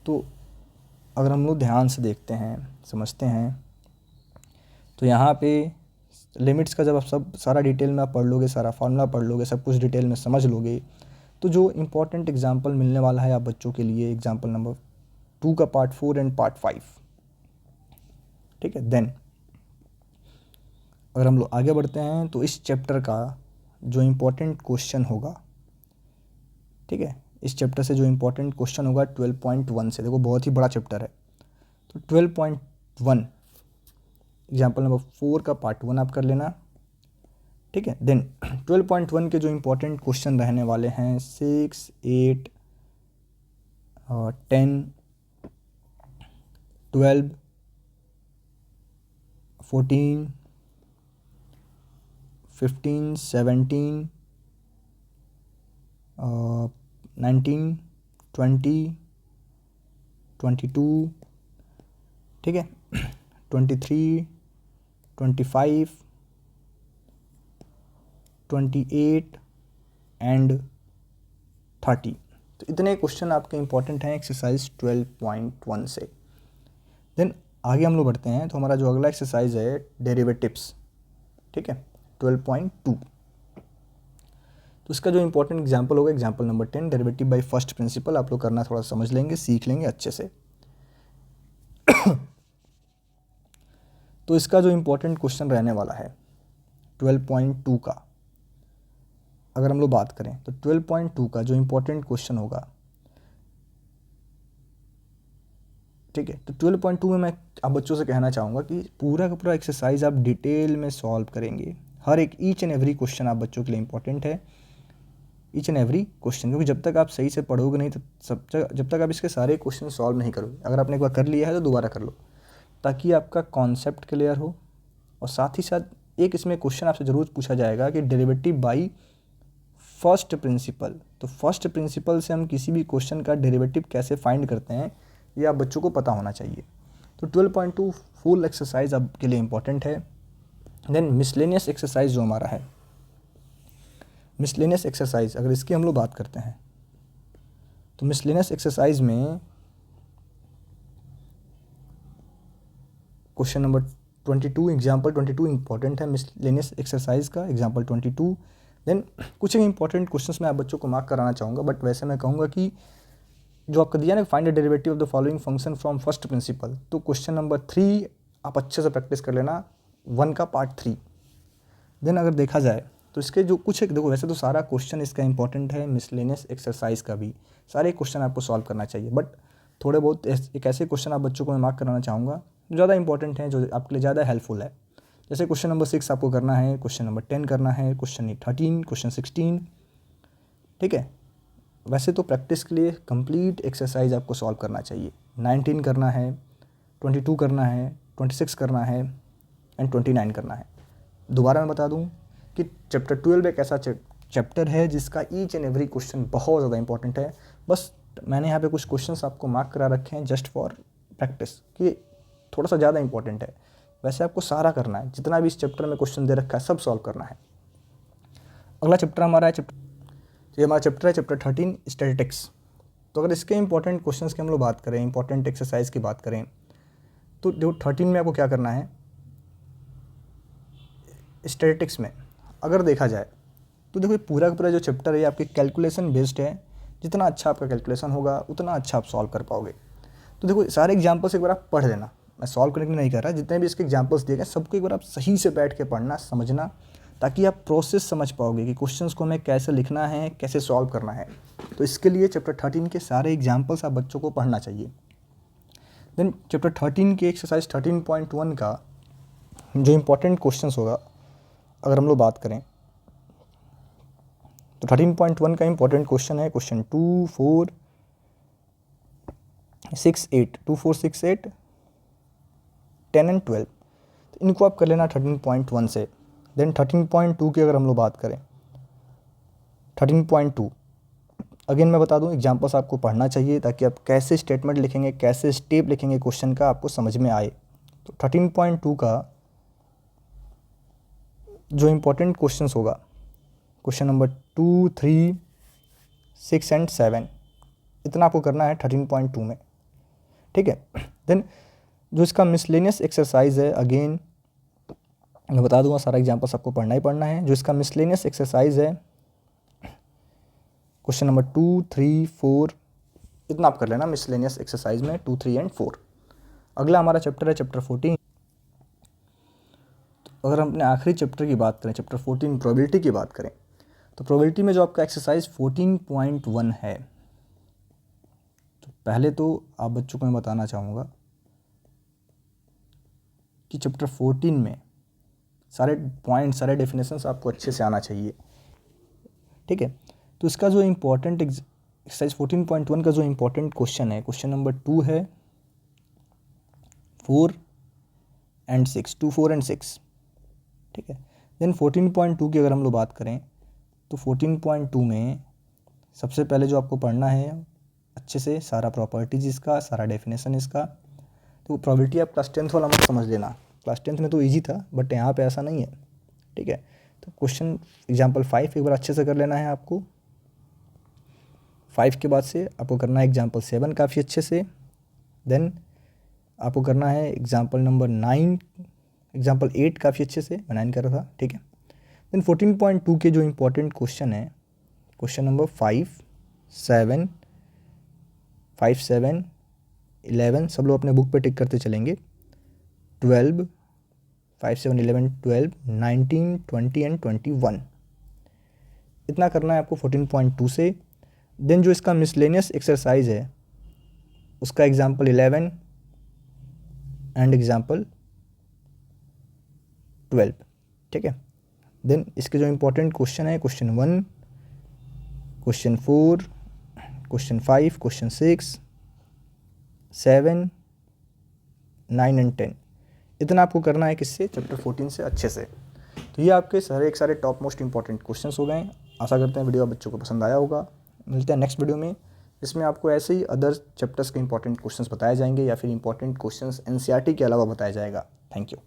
तो अगर हम लोग ध्यान से देखते हैं, समझते हैं, तो यहाँ पे लिमिट्स का जब आप सब सारा डिटेल में आप पढ़ लोगे, सारा फार्मूला पढ़ लोगे, सब कुछ डिटेल में समझ लोगे, तो जो इम्पोर्टेंट एग्जाम्पल मिलने वाला है आप बच्चों के लिए, एग्जाम्पल नंबर 2 का पार्ट 4 एंड पार्ट 5, ठीक है। देन अगर हम लोग आगे बढ़ते हैं तो इस चैप्टर का जो इम्पोर्टेंट क्वेश्चन होगा, ठीक है, इस चैप्टर से जो इम्पोर्टेंट क्वेश्चन होगा 12.1 से, देखो बहुत ही बड़ा चैप्टर है, तो 12.1 एग्जाम्पल नंबर 4 का पार्ट 1 आप कर लेना, ठीक है। देन 12.1 के जो इम्पोर्टेंट क्वेश्चन रहने वाले हैं 6, 8, 10, 12, 14, 15, 17, 19, 20, 22, ठीक है, 23, 25, 28 एंड 30। तो इतने क्वेश्चन आपके इंपॉर्टेंट हैं एक्सरसाइज 12.1 से। देन आगे हम लोग बढ़ते हैं, तो हमारा जो अगला एक्सरसाइज है डेरिवेटिव्स, ठीक है, 12.2। तो इसका जो इंपॉर्टेंट एग्जांपल होगा example number 10, derivative by first principle. आप लोग करना थोड़ा समझ लेंगे, सीख लेंगे अच्छे से। तो इसका जो इंपॉर्टेंट क्वेश्चन रहने वाला है 12.2 का, अगर हम लोग बात करें तो 12.2 का जो इंपॉर्टेंट क्वेश्चन होगा, ठीक है, तो 12.2 में मैं आप बच्चों से कहना चाहूँगा कि पूरा का पूरा एक्सरसाइज आप डिटेल में सॉल्व करेंगे। हर एक ईच एंड एवरी क्वेश्चन आप बच्चों के लिए इंपॉर्टेंट है, ईच एंड एवरी क्वेश्चन, क्योंकि जब तक आप सही से पढ़ोगे नहीं, तो जब तक आप इसके सारे क्वेश्चन सॉल्व नहीं करोगे। अगर आपने एक बार कर लिया है तो दोबारा कर लो, ताकि आपका कॉन्सेप्ट क्लियर हो। और साथ ही साथ एक इसमें क्वेश्चन आपसे ज़रूर पूछा जाएगा कि डेरिवेटिव बाई फर्स्ट प्रिंसिपल। तो फर्स्ट प्रिंसिपल से हम किसी भी क्वेश्चन का डेरिवेटिव कैसे फाइंड करते हैं, ये आप बच्चों को पता होना चाहिए। तो 12.2 फुल एक्सरसाइज आपके लिए इंपॉर्टेंट है। देन मिसलेनियस एक्सरसाइज जो हमारा है, मिसलेनियस एक्सरसाइज अगर इसकी हम लोग बात करते हैं, तो मिसलेनियस एक्सरसाइज में क्वेश्चन नंबर 22 एग्जाम्पल 22 इंपॉर्टेंट है मिसलेनियस एक्सरसाइज का, एग्जाम्पल 22। देन कुछ एक इंपॉर्टेंट क्वेश्चंस मैं आप बच्चों को मार्क कराना चाहूँगा, बट वैसे मैं कहूँगा कि जो आपका दिया ना find the derivative of the following function from first principle, तो क्वेश्चन नंबर 3 आप अच्छे से प्रैक्टिस कर लेना, 1 का पार्ट 3। देन अगर देखा जाए तो इसके जो कुछ एक, देखो वैसे तो सारा क्वेश्चन इसका इंपॉर्टेंट है, मिसलेनियस एक्सरसाइज का भी सारे क्वेश्चन आपको सॉल्व करना चाहिए, बट थोड़े बहुत एक ऐसे क्वेश्चन आप बच्चों को मैं मार्क कराना चाहूँगा जो ज़्यादा इंपॉर्टेंट हैं, जो आपके लिए ज़्यादा हेल्पफुल है। जैसे क्वेश्चन नंबर 6 आपको करना है, क्वेश्चन नंबर 10 करना है, क्वेश्चन 13, क्वेश्चन 16, ठीक है। वैसे तो प्रैक्टिस के लिए कंप्लीट एक्सरसाइज आपको सॉल्व करना चाहिए। 19 करना है, 22 करना है, 26 करना है एंड 29 करना है। दोबारा मैं बता दूं कि चैप्टर 12 एक ऐसा चैप्टर है जिसका ईच एंड एवरी क्वेश्चन बहुत ज़्यादा इंपॉर्टेंट है। बस मैंने यहाँ पे कुछ क्वेश्चंस आपको मार्क करा रखे हैं जस्ट फॉर प्रैक्टिस, कि थोड़ा सा ज़्यादा इंपॉर्टेंट है। वैसे आपको सारा करना है, जितना भी इस चैप्टर में क्वेश्चन दे रखा है सब सॉल्व करना है। अगला चैप्टर हमारा है ये हमारा चैप्टर है चैप्टर 13 स्टैटिस्टिक्स। तो अगर इसके इंपॉर्टेंट क्वेश्चंस की हम लोग बात करें, इंपॉर्टेंट एक्सरसाइज की बात करें, तो जो 13 में आपको क्या करना है, स्टैटिस्टिक्स में अगर देखा जाए तो देखो पूरा का पूरा जो चैप्टर है ये आपके कैलकुलेशन बेस्ड है। जितना अच्छा आपका कैलकुलेशन होगा उतना अच्छा आप सॉल्व कर पाओगे। तो देखो सारे एग्जाम्पल्स एक बार आप पढ़ लेना, मैं सॉल्व करने के लिए नहीं कर रहा, जितने भी इसके एग्जाम्पल्स दिए गए सबको एक बार आप सही से बैठ के पढ़ना, समझना, ताकि आप प्रोसेस समझ पाओगे कि क्वेश्चंस को हमें कैसे लिखना है, कैसे सॉल्व करना है। तो इसके लिए चैप्टर 13 के सारे एग्जाम्पल्स आप बच्चों को पढ़ना चाहिए। देन चैप्टर 13 के एक्सरसाइज 13.1 का जो इम्पोर्टेंट क्वेश्चंस होगा अगर हम लोग बात करें, तो 13.1 का इम्पोर्टेंट क्वेश्चन है क्वेश्चन 2, 4, 6, 8, 2, 4, 6, 8, 10 एंड 12। तो इनको आप कर लेना 13.1 से। देन 13.2 की अगर हम लोग बात करें, 13.2 अगेन मैं बता दूं एग्जाम्पल्स आपको पढ़ना चाहिए, ताकि आप कैसे स्टेटमेंट लिखेंगे, कैसे स्टेप लिखेंगे क्वेश्चन का आपको समझ में आए। तो 13.2 का जो इम्पोर्टेंट क्वेश्चंस होगा क्वेश्चन नंबर 2, 3, 6 एंड 7, इतना आपको करना है 13.2 में। ठीक है। देन जो इसका मिसलेनियस एक्सरसाइज है, अगेन मैं बता दूंगा, सारा एग्जाम्पल्स आपको पढ़ना ही पढ़ना है। जो इसका मिसलेनियस एक्सरसाइज है, क्वेश्चन नंबर 2, 3, 4, इतना आप कर लेना मिसलेनियस एक्सरसाइज में 2, 3 एंड 4। अगला हमारा चैप्टर है चैप्टर 14। तो अगर हम अपने आखिरी चैप्टर की बात करें, चैप्टर 14 प्रोबेबिलिटी की बात करें, तो प्रोबेबिलिटी में जो आपका एक्सरसाइज 14.1 है, तो पहले तो आप बच्चों को मैं बताना चाहूँगा कि चैप्टर 14 में सारे पॉइंट, सारे डेफिनेशंस आपको अच्छे से आना चाहिए, ठीक है। तो इसका जो इम्पोर्टेंट एक्सरसाइज 14.1 का जो इम्पोर्टेंट क्वेश्चन है, क्वेश्चन नंबर 2 है 4 एंड 6, 2, 4 एंड 6, ठीक है। देन 14.2 की अगर हम लोग बात करें, तो 14.2 में सबसे पहले जो आपको पढ़ना है अच्छे से सारा प्रॉपर्टीज इसका, सारा डेफिनेशन इसका। तो प्रोबेबिलिटी आप क्लास 10th वाला मत समझ लेना, क्लास 10th में तो ईजी था, बट यहाँ पे ऐसा नहीं है, ठीक है। तो क्वेश्चन एग्जाम्पल 5 एक बार अच्छे से कर लेना है आपको। 5 के बाद से आपको करना है एग्जाम्पल 7 काफ़ी अच्छे से। देन आपको करना है एग्जाम्पल नंबर 9, एग्जाम्पल 8 काफ़ी अच्छे से, मैं 9 कर रहा था, ठीक है। देन 14.2 के जो इम्पोर्टेंट क्वेश्चन है, क्वेश्चन नंबर 5, 7, 11 सब लोग अपने बुक पे टिक करते चलेंगे। 12, 5, 7, 11, 12, 19, 20 एंड 21, इतना करना है आपको 14.2 से। देन जो इसका मिसलेनियस एक्सरसाइज है, उसका एग्जाम्पल 11 एंड एग्जाम्पल 12, ठीक है। देन इसके जो इम्पोर्टेंट क्वेश्चन है, question 1, question 4, question 5, question 6, 7, 9 and 10, इतना आपको करना है किससे, चैप्टर 14 से अच्छे से। तो ये आपके सारे टॉप मोस्ट इंपॉर्टेंट क्वेश्चंस हो गए। आशा करते हैं वीडियो बच्चों को पसंद आया होगा। मिलते हैं नेक्स्ट वीडियो में, इसमें आपको ऐसे ही अदर चैप्टर्स के इंपॉर्टेंट क्वेश्चंस बताए जाएंगे या फिर इंपॉर्टेंट क्वेश्चंस एनसीईआरटी के अलावा बताया जाएगा। Thank you.